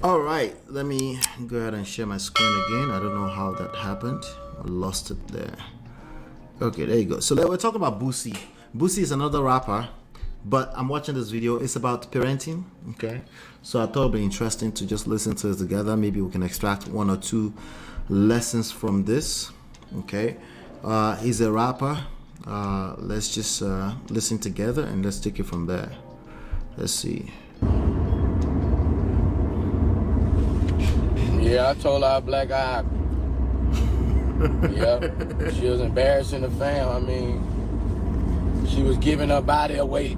All right, let me go ahead and share my screen again. I don't know how that happened. I lost it there. Okay, there you go. So we're talking about Boosie. Boosie is another rapper, but I'm watching this video. It's about parenting, okay? So I thought it'd be interesting to just listen to it together. Maybe we can extract one or two lessons from this, okay? He's a rapper. Let's just listen together and let's take it from there. Let's see. Yeah, I told her I black eye. Yeah, she was embarrassing the fam. I mean, she was giving her body away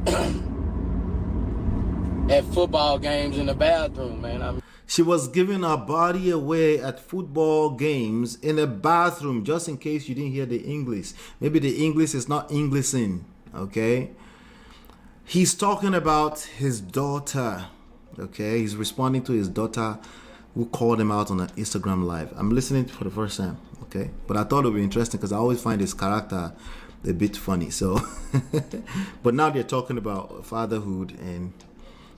at football games in the bathroom, man. She was giving her body away at football games in the bathroom, just in case you didn't hear the English. Maybe the English is not Englishing, okay? He's talking about his daughter, okay? He's responding to his daughter who called him out on an Instagram live. I'm listening for the first time, okay? But I thought it would be interesting because I always find his character a bit funny, so. But now they're talking about fatherhood and,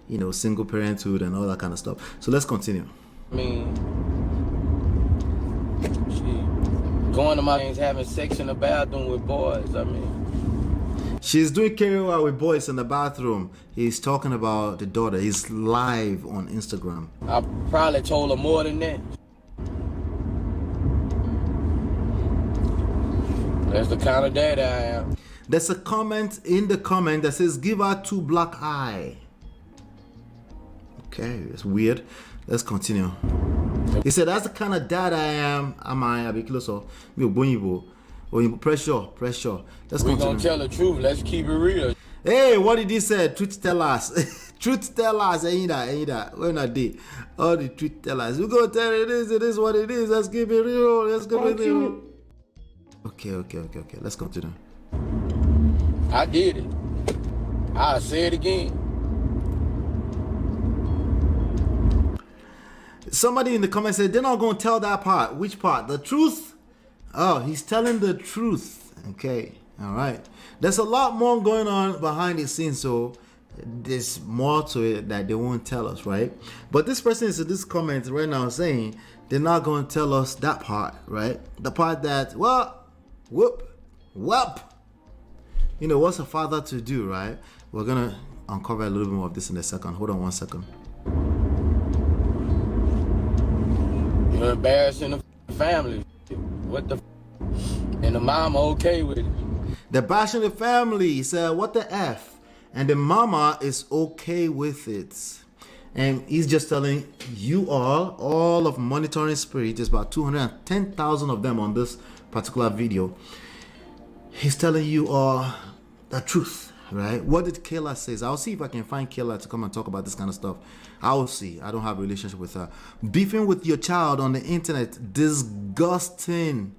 you know, single parenthood and all that kind of stuff. So let's continue. I mean, she going to my games, having sex in the bathroom with boys. I mean, she's doing karaoke with boys in the bathroom. He's talking about the daughter. He's live on Instagram. I probably told her more than that. That's the kind of dad I am. There's a comment in the comment that says, give her 2 black eye. Okay, it's weird. Let's continue. He said, that's the kind of dad I am. Am I be closer? Pressure. Let's continue. We gonna tell the truth. Let's keep it real. Hey, what did he say? Truth tell us. Truth tell us. Ain't that? We're not there. All the truth tell us. We're gonna tell it is what it is. Let's keep it real. Let's keep it real. Okay. Let's continue. I did it. I'll say it again. Somebody in the comments said they're not gonna tell that part. Which part? The truth? Oh, he's telling the truth. Okay, all right. There's a lot more going on behind the scenes, so there's more to it that they won't tell us, right? But this person is in this comment right now saying they're not going to tell us that part, right? The part that, well, whoop, you know, what's a father to do, right? We're going to uncover a little bit more of this in a second. Hold on 1 second. You're embarrassing the family. What the and the mama okay with it. The bashing the family said, what the F? And the mama is okay with it. And he's just telling you all of Monitoring Spirit, there's about 210,000 of them on this particular video. He's telling you all the truth, right? What did Kayla say? I'll see if I can find Kayla to come and talk about this kind of stuff. I will see. I don't have a relationship with her. Beefing with your child on the internet, disgusting.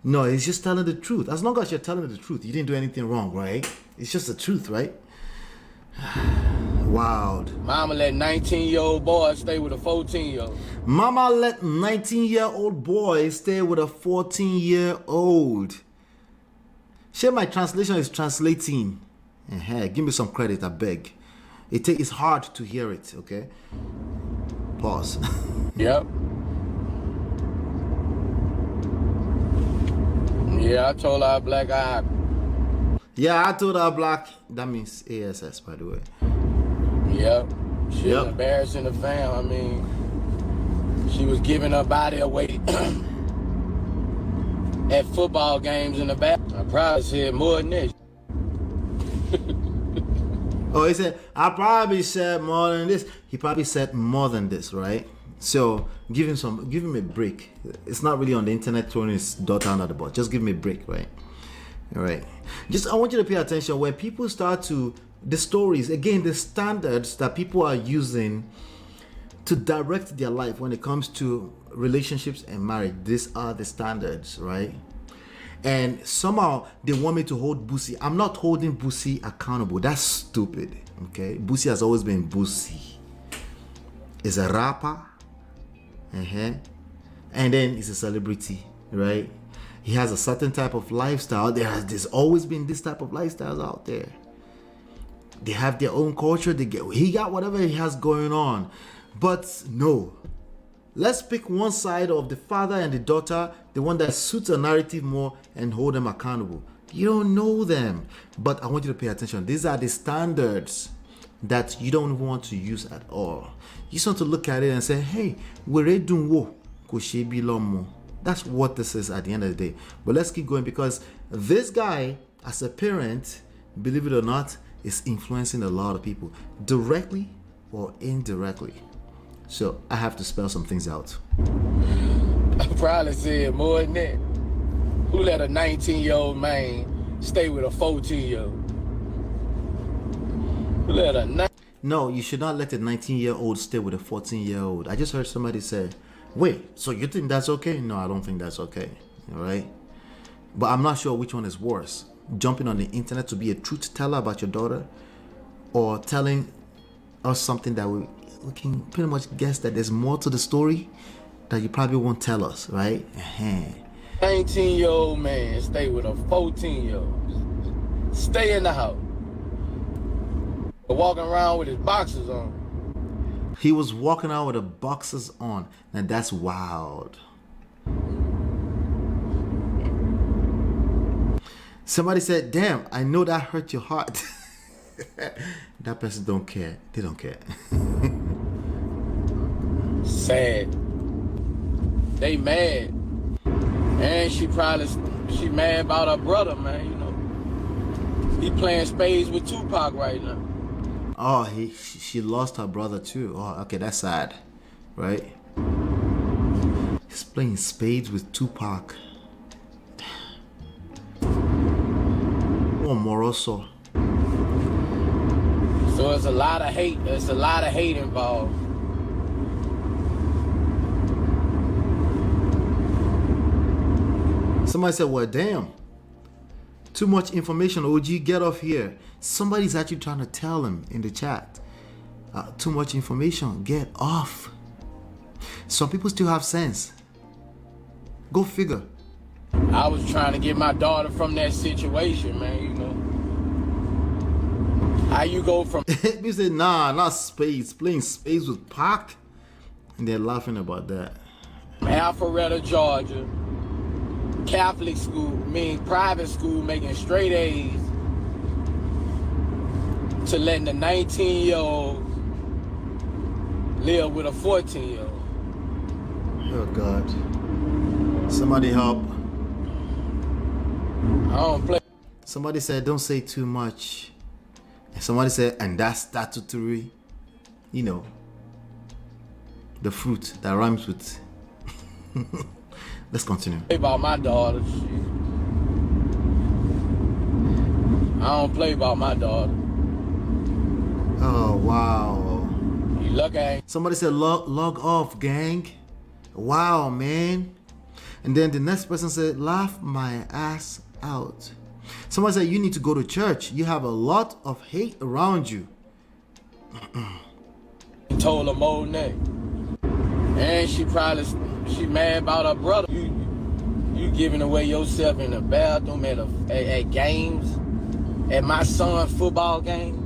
No, he's just telling the truth. As long as you're telling the truth, you didn't do anything wrong, right? It's just the truth, right? Wild. Mama let 19-year-old boy stay with a 14-year-old. Mama let 19-year-old boy stay with a 14-year-old. Share my translation is translating. Give me some credit, I beg. It's hard to hear it, okay? Pause. Yep. Yeah, I told her I black eye. Yeah, I told her black. That means ASS, by the way. Yep. She was embarrassing the fam. I mean, she was giving her body away at football games in the back. I probably said more than this. Oh, he said, I probably said more than this. He probably said more than this, right? So give him a break. It's not really on the internet throwing his daughter under the bus. Just give him a break, right? All right. I want you to pay attention when people start to, the stories, again, the standards that people are using to direct their life when it comes to relationships and marriage. These are the standards, right? And somehow they want me to hold Boosie. I'm not holding Boosie accountable. That's stupid, okay? Boosie has always been Boosie. He's a rapper, and then he's a celebrity, right? He has a certain type of lifestyle. There's always been this type of lifestyles out there. They have their own culture. He got whatever he has going on. But no. Let's pick one side of the father and the daughter, the one that suits a narrative more, and hold them accountable. You don't know them. But I want you to pay attention. These are the standards that you don't want to use at all. You just want to look at it and say, hey, that's what this is at the end of the day. But let's keep going, because this guy, as a parent, believe it or not, is influencing a lot of people, directly or indirectly. So I have to spell some things out. I probably said more than that. Who let a 19-year-old man stay with a 14-year-old? Who let a No, you should not let a 19-year-old stay with a 14-year-old. I just heard somebody say, wait, so you think that's okay? No, I don't think that's okay. All right? But I'm not sure which one is worse. Jumping on the internet to be a truth teller about your daughter, or telling us something that we can pretty much guess that there's more to the story that you probably won't tell us, right? 19-year-old man stay with a 14-year-old. Stay in the house. Walking around with his boxers on. He was walking out with the boxers on. Now that's wild. Somebody said, damn, I know that hurt your heart. That person don't care. They don't care. Sad. They mad. And she mad about her brother, man, you know. He playing spades with Tupac right now. Oh, she lost her brother too. Oh, okay, that's sad, right? He's playing spades with Tupac. Oh, Moroso. So it's a lot of hate. There's a lot of hate involved. Somebody said, well, damn. Too much information, OG, get off here. Somebody's actually trying to tell him in the chat. Too much information, get off. Some people still have sense. Go figure. I was trying to get my daughter from that situation, man, you know. How you go from... People say, nah, not spades. Playing spades with Pac. And they're laughing about that. Alpharetta, Georgia. Catholic school, private school, making straight A's, to letting the 19-year-old live with a 14-year-old. Oh God. Somebody help. I don't play. Somebody said, don't say too much. And somebody said, and that's statutory. You know, the fruit that rhymes with. Let's continue. About my daughter, shit. I don't play about my daughter. Oh, wow. You look at... Somebody said, log off, gang. Wow, man. And then the next person said, laugh my ass out. Somebody said, you need to go to church. You have a lot of hate around you. Told her more than that. And she mad about her brother. You giving away yourself in the bathroom at games, at my son's football game.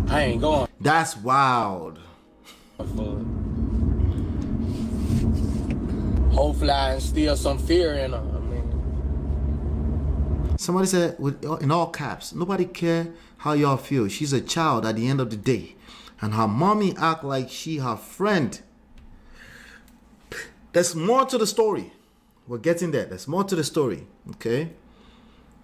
I ain't going. That's wild. Hopefully I instill some fear in her. I mean, somebody said, in all caps, nobody care how y'all feel. She's a child at the end of the day. And her mommy act like she her friend. There's more to the story. We're getting there. There's more to the story. Okay?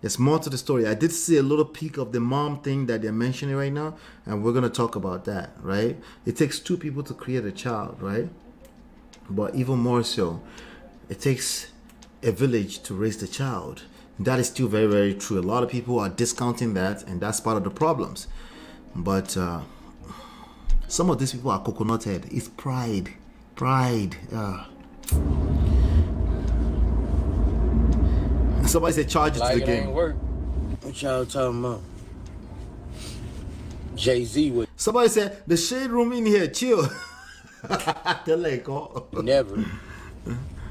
There's more to the story. I did see a little peek of the mom thing that they're mentioning right now. And we're going to talk about that, right? It takes two people to create a child, right? But even more so, it takes a village to raise the child. That is still very, very true. A lot of people are discounting that, and that's part of the problems. But some of these people are coconut head. It's pride. Pride. Somebody said charge it like to the it game. Ain't work. What y'all talking about? Jay-Z would Somebody said the shade room in here, chill. never.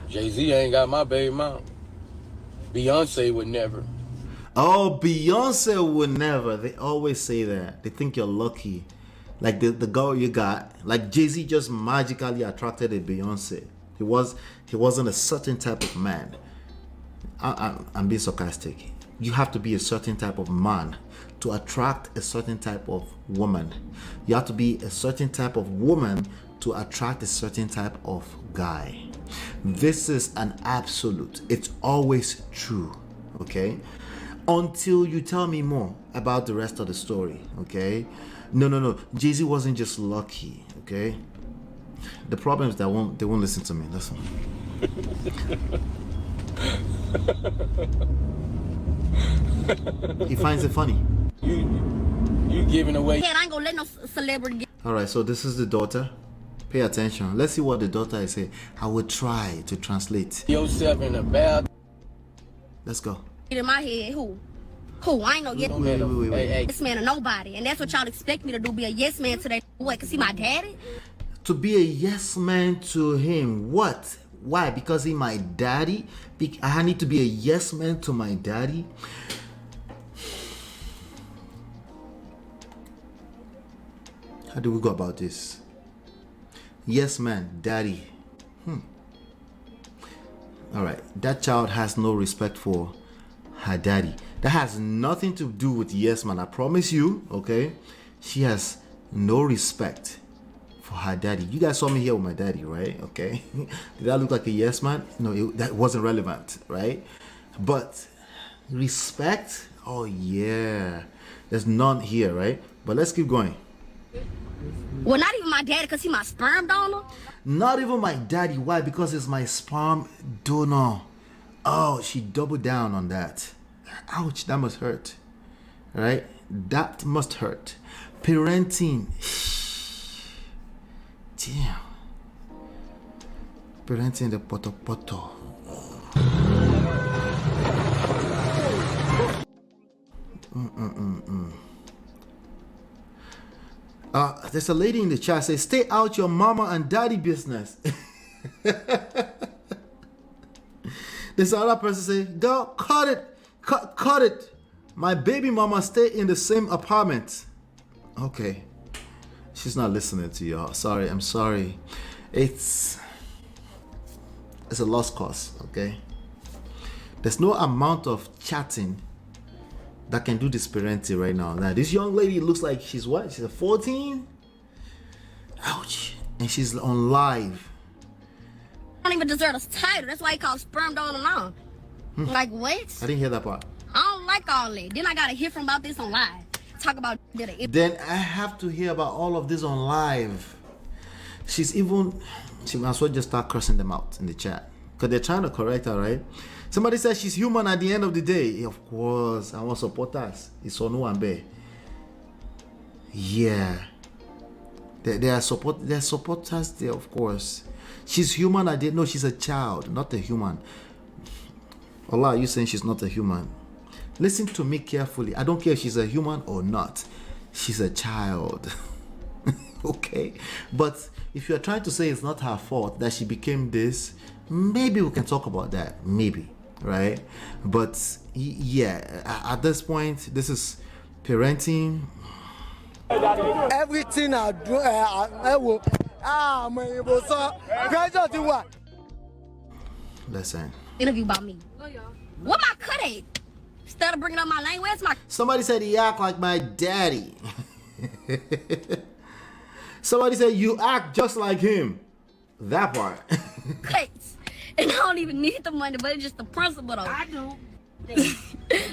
Jay-Z ain't got my baby mom. Beyonce would never. Oh, Beyonce would never. They always say that. They think you're lucky Like the girl you got, like Jay-Z just magically attracted a Beyonce. He wasn't a certain type of man. I'm being sarcastic. You have to be a certain type of man to attract a certain type of woman. You have to be a certain type of woman to attract a certain type of guy. This is an absolute. It's always true. Okay? Until you tell me more about the rest of the story. Okay? No. Jay-Z wasn't just lucky. Okay? The problem is that they won't listen to me. Listen. He finds it funny. You giving away. Yeah, I ain't gonna let no celebrity. All right, so this is the daughter. Pay attention. Let's see what the daughter is saying. I will try to translate. Yourself in the bath. Let's go. In my head, who? I ain't no yes Wait. yes man or nobody, and that's what y'all expect me to do. Be a yes man today. What? Cause he my daddy? To be a yes man to him. What? Why? Because he my daddy? I need to be a yes man to my daddy? How do we go about this? Yes man, daddy. All right, that child has no respect for her daddy. That has nothing to do with yes man, I promise you. Okay, she has no respect for her daddy. You guys saw me here with my daddy, right? Okay, did I look like a yes man? No, that wasn't relevant, right? But respect, oh yeah, there's none here, right? But let's keep going. Well, not even my daddy, cause he my sperm donor. Not even my daddy. Why? Because it's my sperm donor. Oh, she doubled down on that. Ouch, that must hurt. Right? That must hurt. Parenting. Damn. Parenting the poto. There's a lady in the chat says, stay out your mama and daddy business. There's another person saying, girl, cut it. My baby mama stay in the same apartment. Okay. She's not listening to y'all. Sorry, I'm sorry. It's a lost cause, okay? There's no amount of chatting that can do this parenting right now. Now, this young lady looks like she's what? She's a 14? Ouch. And she's on live. I don't even deserve this title. That's why he called sperm donor now. Like, what? I didn't hear that part. I don't like all that. Then I gotta hear from about this on live. Talk about it. Then I have to hear about all of this on live. She might as well just start cursing them out in the chat. Because they're trying to correct her, right? Somebody says she's human at the end of the day. Of course, I want supporters. It's on one bay. Yeah. There are supporters there, of course. She's human at the no, she's a child, not a human. Allah, you saying she's not a human? Listen to me carefully. I don't care if she's a human or not. She's a child. Okay? But if you're trying to say it's not her fault that she became this, maybe we can talk about that. Maybe. Right? But yeah, at this point, this is parenting. Everything I do, I will. Pressure to what? Listen. Interview about me. What my cut at? Instead of bringing up my name, where's my... Somebody said he act like my daddy. Somebody said you act just like him. That part. cuts? And I don't even need the money, but it's just the principle though. I do.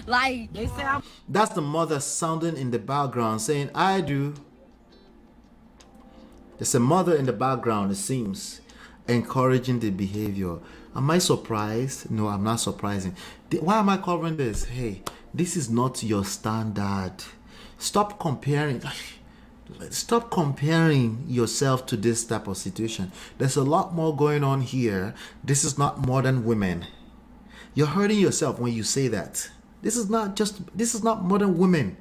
Like, They say I'm That's the mother sounding in the background saying, I do. There's a mother in the background, it seems, encouraging the behavior. Am I surprised? No, I'm not surprising. Why am I covering this? Hey, this is not your standard. Stop comparing. Stop comparing yourself to this type of situation. There's a lot more going on here. This is not modern women. You're hurting yourself when you say that. This is not modern women.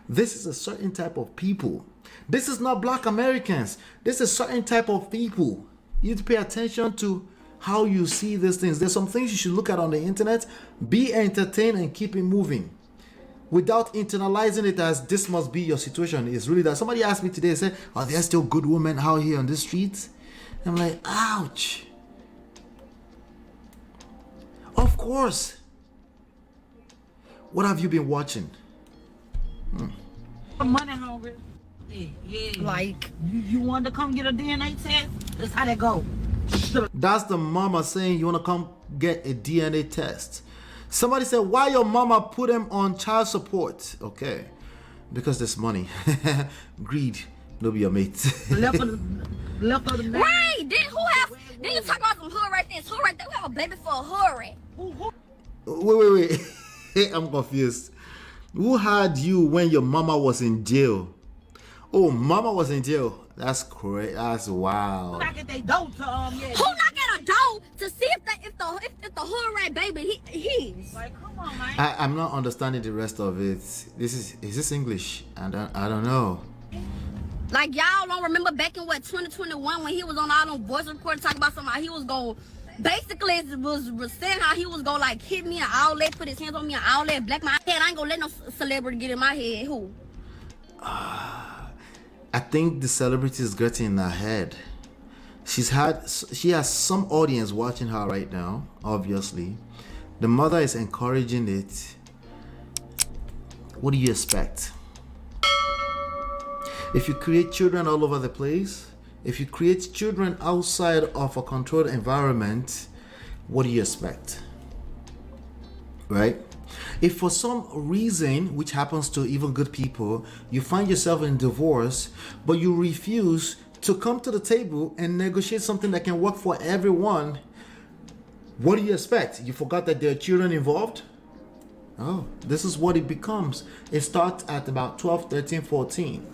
This is a certain type of people. This is not black Americans. This is a certain type of people. You need to pay attention to how you see these things. There's some things you should look at on the internet. Be entertained and keep it moving. without internalizing it as this must be your situation. It's really that. Somebody asked me today, said, are there still good women out here on the streets? I'm like, ouch. Of course. What have you been watching? Money hungry. Yeah. Like, You want to come get a DNA test? That's how that go. That's the mama saying you want to come get a DNA test. Somebody said, why your mama put him on child support? Okay, because there's money. Greed, no be your mate. left of the man. right? Then you talk about some hood right there. It's hood right there. We have a baby for a hood rat. Wait. I'm confused. Who had you when your mama was in jail? Oh, mama was in jail. That's great. That's wow. Knock at they door to yeah. Who knock at a door to see if the hood rat baby he's? Like, come on, man. I'm not understanding the rest of it. Is this English? I don't know. Like, y'all don't remember back in 2021 when he was on all them voice recordings talking about something, how he was going, basically it was saying how he was going like hit me in an outlet, put his hands on me in an outlet, black my head. I ain't gonna let no celebrity get in my head. Who? I think the celebrity is getting in her head. She has some audience watching her right now, obviously. The mother is encouraging it. What do you expect? If you create children all over the place, if you create children outside of a controlled environment, what do you expect? Right? If for some reason, which happens to even good people, you find yourself in divorce, but you refuse to come to the table and negotiate something that can work for everyone, what do you expect? You forgot that there are children involved? Oh, this is what it becomes. It starts at about 12, 13, 14.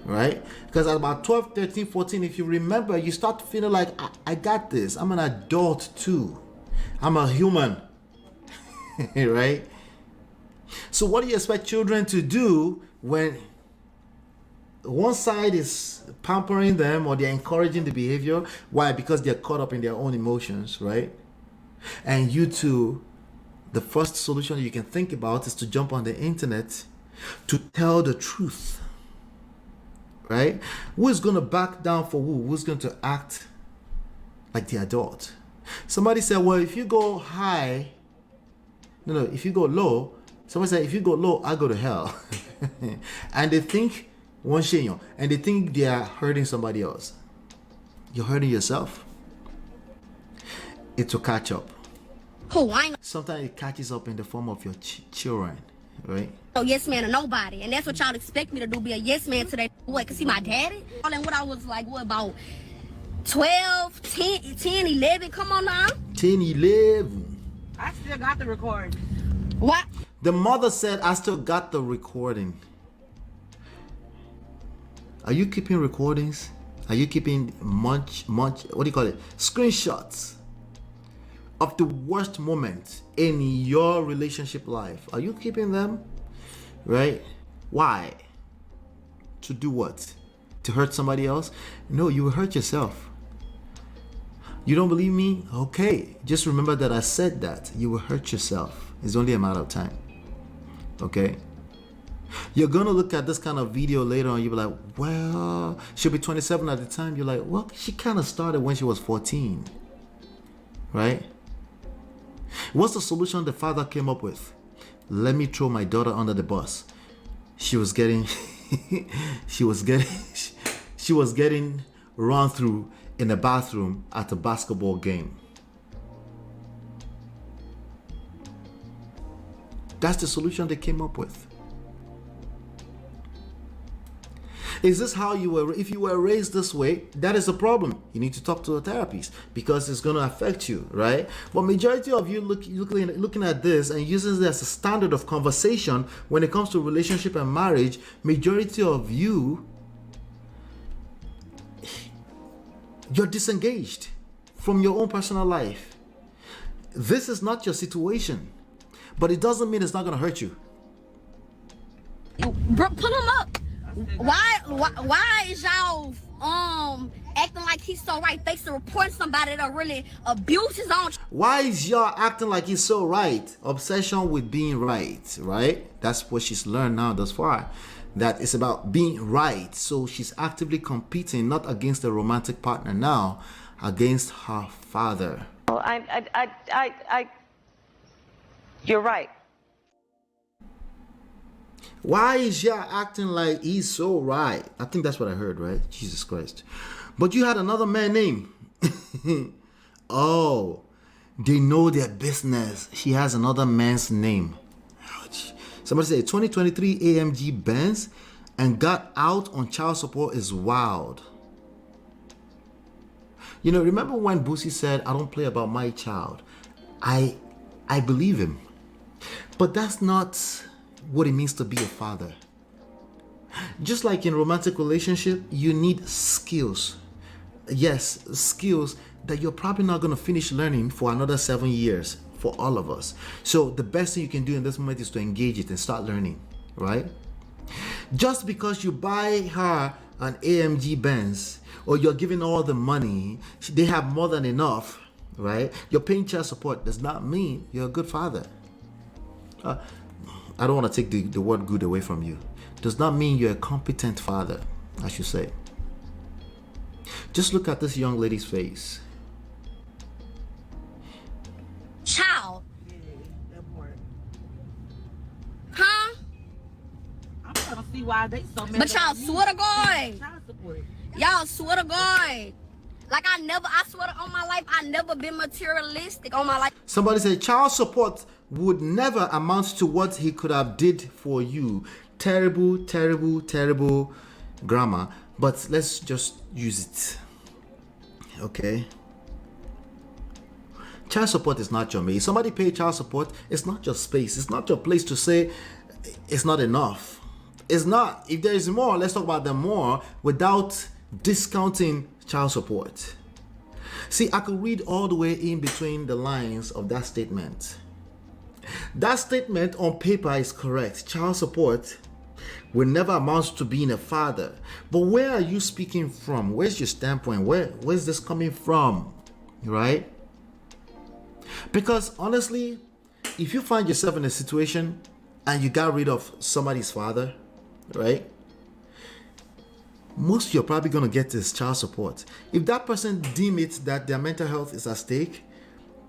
Right? Because at about 12, 13, 14, if you remember, you start feeling like, I got this. I'm an adult too. I'm a human. Right? So what do you expect children to do when one side is pampering them or they're encouraging the behavior? Why? Because they're caught up in their own emotions, right? And you too, the first solution you can think about is to jump on the internet to tell the truth, right? Who is going to back down for who? Who's going to act like the adult? Somebody said, well, if you go high, if you go low, somebody said, if you go low, I go to hell. And they think, and they think they are hurting somebody else. You're hurting yourself. It will catch up. Who? I ain't Sometimes it catches up in the form of your children, right? no yes man or nobody. And that's what y'all expect me to do, be a yes man today. What, cause see my daddy? And what I was like, what, about 12, 10, 11? Come on now. 10, 11. I still got the recording. What? The mother said, I still got the recording. Are you keeping recordings? Are you keeping much, what do you call it? Screenshots of the worst moments in your relationship life. Are you keeping them? Right? Why? To do what? To hurt somebody else? No, you will hurt yourself. You don't believe me? Okay. Just remember that I said that. You will hurt yourself. It's only a matter of time. Okay? You're going to look at this kind of video later on. You'll be like, well, she'll be 27 at the time. You're like, well, she kind of started when she was 14. Right? What's the solution the father came up with? Let me throw my daughter under the bus. She was getting run through in a bathroom at a basketball game. That's the solution they came up with. Is this how you were? If you were raised this way, that is a problem. You need to talk to a therapist because it's going to affect you, right? But majority of you looking at this and using this as a standard of conversation when it comes to relationship and marriage, majority of you, you're disengaged from your own personal life. This is not your situation, but it doesn't mean it's not going to hurt you. Bro, put them up. Why is y'all acting like he's so right, thanks to report somebody that really abused his own. Why is y'all acting like he's so right? Obsession with being right, right? That's what she's learned now thus far. That it's about being right. So she's actively competing, not against a romantic partner now, against her father. Well, you're right. Why is y'all acting like he's so right? I think that's what I heard, right? Jesus Christ. But you had another man name. Oh, they know their business. She has another man's name. Ouch. Somebody said 2023 AMG Benz and got out on child support is wild. You know, remember when Boosie said, I don't play about my child? I believe him. But that's not what it means to be a father. Just like in romantic relationship, you need skills. Yes, skills that you're probably not going to finish learning for another 7 years for all of us. So the best thing you can do in this moment is to engage it and start learning, right? Just because you buy her an AMG Benz or you're giving all the money, they have more than enough, right? You're paying child support does not mean you're a good father. I don't want to take the word good away from you. Does not mean you're a competent father, I should say. Just look at this young lady's face. Child. Yeah, that part. Huh? I'm trying to see why they so mad. But y'all swear to God. Child support. Y'all swear to God. Like I swear to on my life, I never been materialistic on my life. Somebody said child support would never amount to what he could have did for you. Terrible, terrible, terrible grammar. But let's just use it. Okay. Child support is not your mate. Somebody pay child support. It's not your space. It's not your place to say it's not enough. It's not. If there is more, let's talk about them more without discounting child support. See, I could read all the way in between the lines of that statement. That statement on paper is correct. Child support will never amount to being a father. But where are you speaking from? Where's your standpoint? Where's this coming from? Right? Because honestly, if you find yourself in a situation and you got rid of somebody's father, right? Most you're probably going to get is child support. If that person deem it that their mental health is at stake,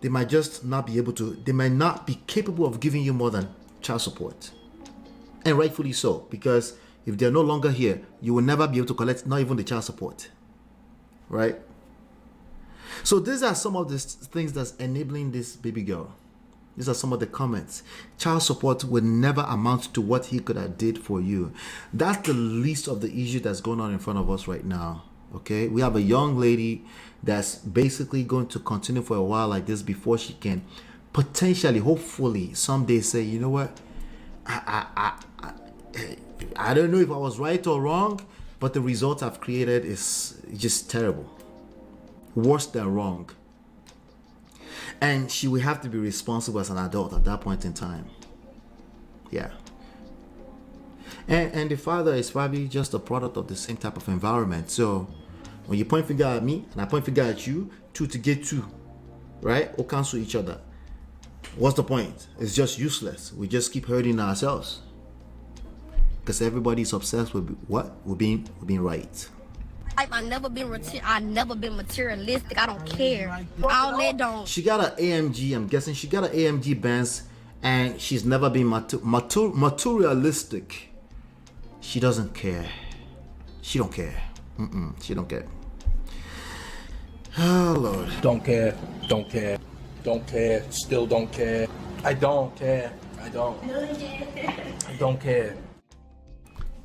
they might just not be able to, they might not be capable of giving you more than child support. And rightfully so, because if they're no longer here, you will never be able to collect not even the child support. Right? So these are some of the things that's enabling this baby girl. These are some of the comments. Child support will never amount to what he could have did for you. That's the least of the issue that's going on in front of us right now. Okay? We have a young lady that's basically going to continue for a while like this before she can potentially, hopefully, someday say, you know what? I don't know if I was right or wrong, but the result I've created is just terrible. Worse than wrong. And she will have to be responsible as an adult at that point in time. Yeah. And the father is probably just a product of the same type of environment. So when you point finger at me and I point finger at you, two to get two, right? Or cancel each other. What's the point? It's just useless. We just keep hurting ourselves. Because everybody's obsessed with what? With being right. I've never been materialistic. I don't care. All that don't. She got an AMG. I'm guessing she got an AMG Benz, and she's never been materialistic. She doesn't care. She don't care. She don't care. Oh Lord. Don't care, don't care, don't care, still don't care. I don't care, I don't care.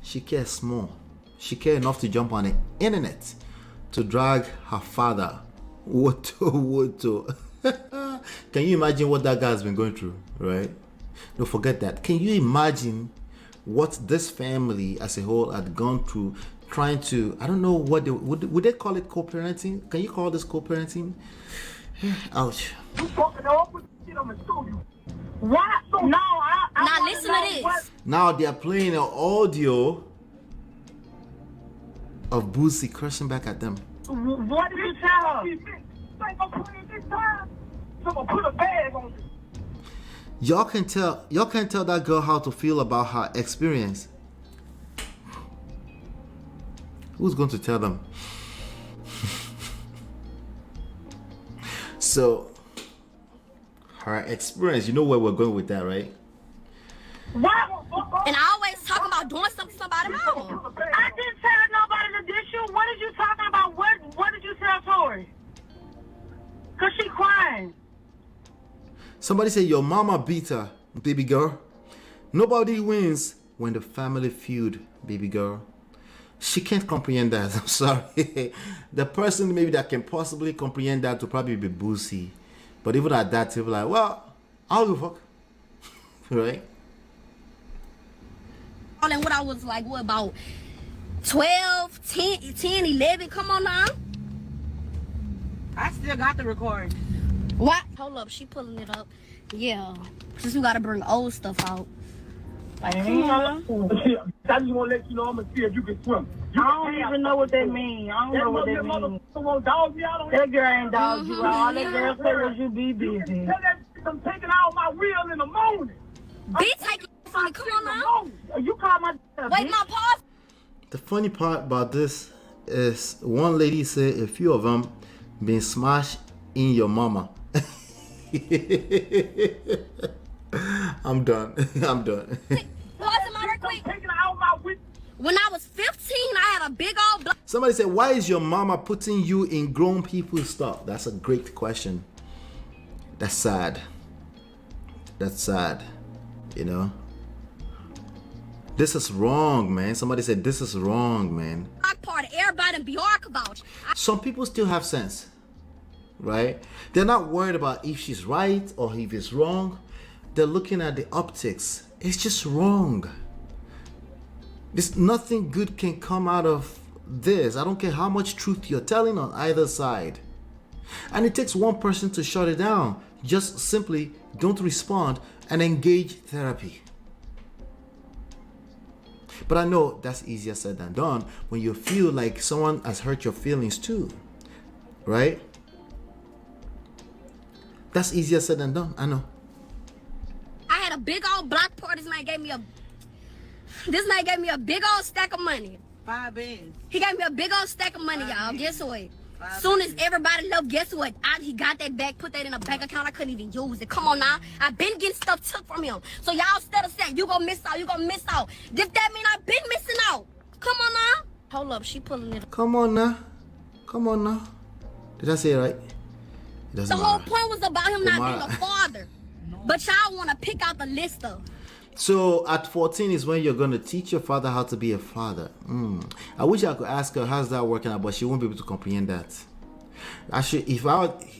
She cares small. She cares enough to jump on the internet to drag her father. Woto. Can you imagine what that guy has been going through, right? Don't forget that. Can you imagine what this family as a whole had gone through trying to, I don't know what they would they call it co-parenting? Can you call this co-parenting? Ouch. What? No, Now listen to this. Now they are playing an audio of Boosie cursing back at them. What did you tell her? Put a bag on you. Y'all can tell that girl how to feel about her experience. Who's going to tell them? So her experience, you know where we're going with that, right? What? And I always talk about doing something to somebody's mama. I didn't tell nobody to dish you. What did you talking about? What did you tell Tori? Cause she crying. Somebody say your mama beat her, baby girl. Nobody wins when the family feud, baby girl. She can't comprehend that. I'm sorry. The person maybe that can possibly comprehend that would probably be Boosie. But even at that, people like, well, I don't give a fuck. Right? And what I was like, what, about 12, 10, 11? Come on now. I still got the recording. What? Hold up, she pulling it up. Yeah. Since we gotta bring old stuff out. Like, I just want to let you know I'm going to see if you can swim. I don't even know what that means. I don't know what that means. That girl ain't dog you out. All that girl said was you be busy. Tell that I'm taking out my wheel in the morning. Be taking from me. Come on now. You call my Wait, my pause. The funny part about this is one lady said a few of them been smashed in your mama. I'm done. I'm done. Pause it, my quick. When I was 15, I had a big old black. Somebody said, why is your mama putting you in grown people's stuff? That's a great question. That's sad. That's sad. You know? This is wrong, man. Somebody said, this is wrong, man. Part of everybody in Bjork about. Some people still have sense. Right? They're not worried about if she's right or if it's wrong. They're looking at the optics. It's just wrong. There's nothing good can come out of this. I don't care how much truth you're telling on either side. And it takes one person to shut it down. Just simply don't respond and engage therapy. But I know that's easier said than done when you feel like someone has hurt your feelings too. Right? That's easier said than done. I know. I had a big old block party. This man gave me a big old stack of money. 5 bands. He gave me a big old stack of money, y'all. Guess what? Soon as everybody left, guess what? He got that back, put that in a bank account. I couldn't even use it. Come on now. I've been getting stuff took from him. So y'all instead of saying, you gonna miss out, you gonna miss out. If that mean I've been missing out. Come on now. Hold up, she pulling it up. Come on now. Come on now. Did I say it right? It doesn't The matter. whole point was about him not being a father. But y'all want to pick out the list of. So at 14 is when you're going to teach your father how to be a father. I wish I could ask her how's that working out, but she won't be able to comprehend that. Actually, if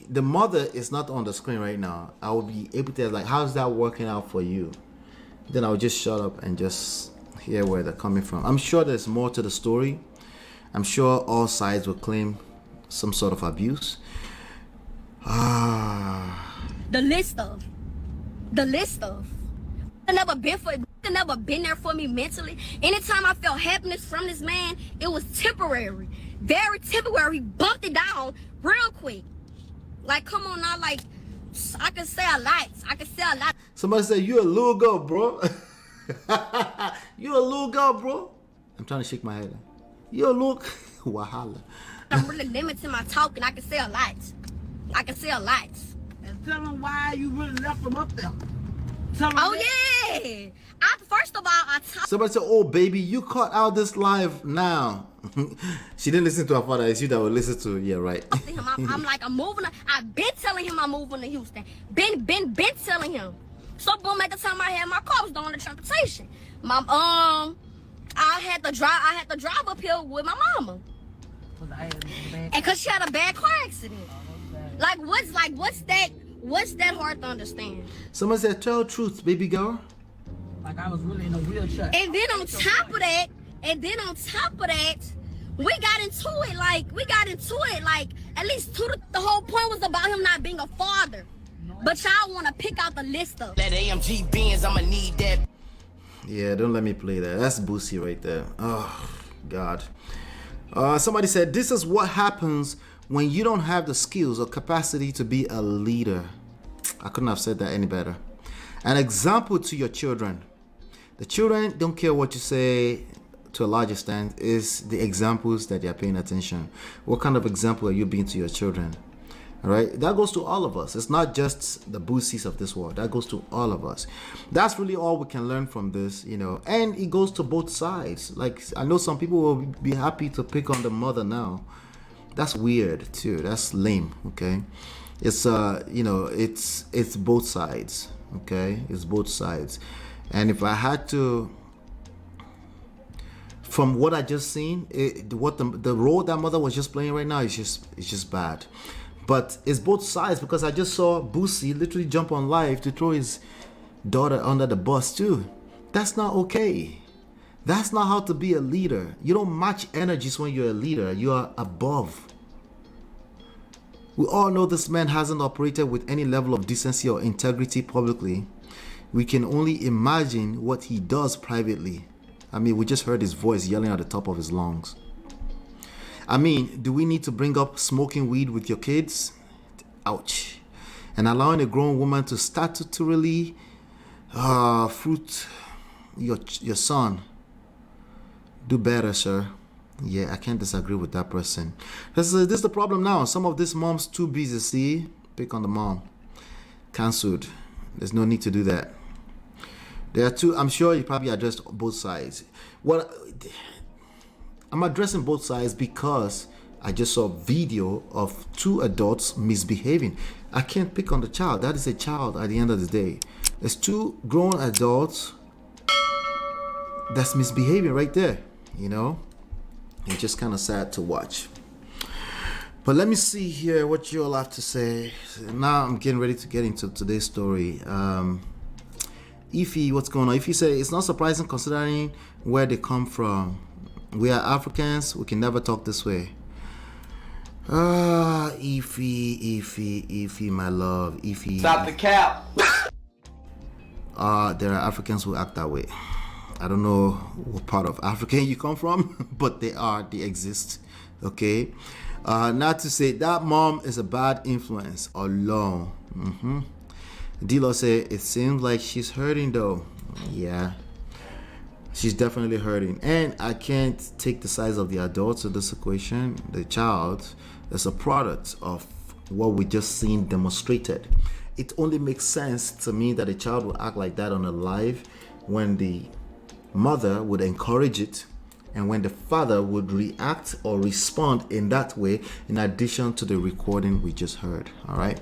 the mother is not on the screen right now, I would be able to like, how's that working out for you? Then I would just shut up and just hear where they're coming from. I'm sure there's more to the story. I'm sure all sides will claim some sort of abuse. The list of. It never been there for me mentally. Anytime I felt happiness from this man, it was temporary. Very temporary. He bumped it down real quick. Like, come on now, like, I can say a lot. Somebody said, you a little girl, bro. You a little girl, bro. I'm trying to shake my head. You a little... Wahala. I'm really limiting my talking. I can say a lot. And tell them why you really left them up there. Tell them Oh, yeah. First of all, I talked Somebody said, oh, baby, you cut out this live now. She didn't listen to her father. It's you that will listen to. Yeah, right. to him. I'm moving. I've been telling him I'm moving to Houston. Been telling him. So, boom, at the time I had my car, I was doing the transportation. I had to drive up here with my mama. And because she had a bad car accident. What's that hard to understand? Somebody said, tell truth, baby girl. Like I was really in a wheelchair. And then on top of that, we got into it like at least the whole point was about him not being a father. But y'all want to pick out the list of. That AMG Benz, I'ma need that. Yeah, don't let me play that. That's Boosie right there. Oh, God. Somebody said, this is what happens when you don't have the skills or capacity to be a leader. I couldn't have said that any better. An example to your children. The children don't care what you say to a large extent, is the examples that they're paying attention. What kind of example are you being to your children? All right, that goes to all of us. It's not just the Boosies of this world. That goes to all of us. That's really all we can learn from this, you know. And it goes to both sides. Like, I know some people will be happy to pick on the mother now. That's weird too. That's lame. Okay, it's you know, it's both sides. Okay, it's both sides. And if I had to, from what I just seen, what the role that mother was just playing right now is just bad. But it's both sides, because I just saw Boosie literally jump on live to throw his daughter under the bus too. That's not okay. That's not how to be a leader. You don't match energies when you're a leader. You are above. We all know this man hasn't operated with any level of decency or integrity publicly. We can only imagine what he does privately. I mean, we just heard his voice yelling at the top of his lungs. I mean, do we need to bring up smoking weed with your kids? Ouch. And allowing a grown woman to statutorily fruit your son. Do better, sir. Yeah, I can't disagree with that person. This is the problem now. Some of these moms too busy. See, pick on the mom. Cancelled. There's no need to do that. There are two. I'm sure you probably addressed both sides. What I'm addressing both sides because I just saw a video of two adults misbehaving. I can't pick on the child. That is a child at the end of the day. There's two grown adults that's misbehaving right there, you know. It's just kind of sad to watch. But let me see here what you all have to say. Now I'm getting ready to get into today's story. Ify, what's going on? Ify say, it's not surprising considering where they come from. We are Africans. We can never talk this way. Ify, my love. Ify. Stop the cap. There are Africans who act that way. I don't know what part of Africa you come from, but they exist. Okay. Not to say that mom is a bad influence alone. D-Lo say, it seems like she's hurting though. Yeah. She's definitely hurting. And I can't take the size of the adults of this equation. The child is a product of what we just seen demonstrated. It only makes sense to me that a child would act like that on a live when the mother would encourage it and when the father would react or respond in that way, in addition to the recording we just heard. All right.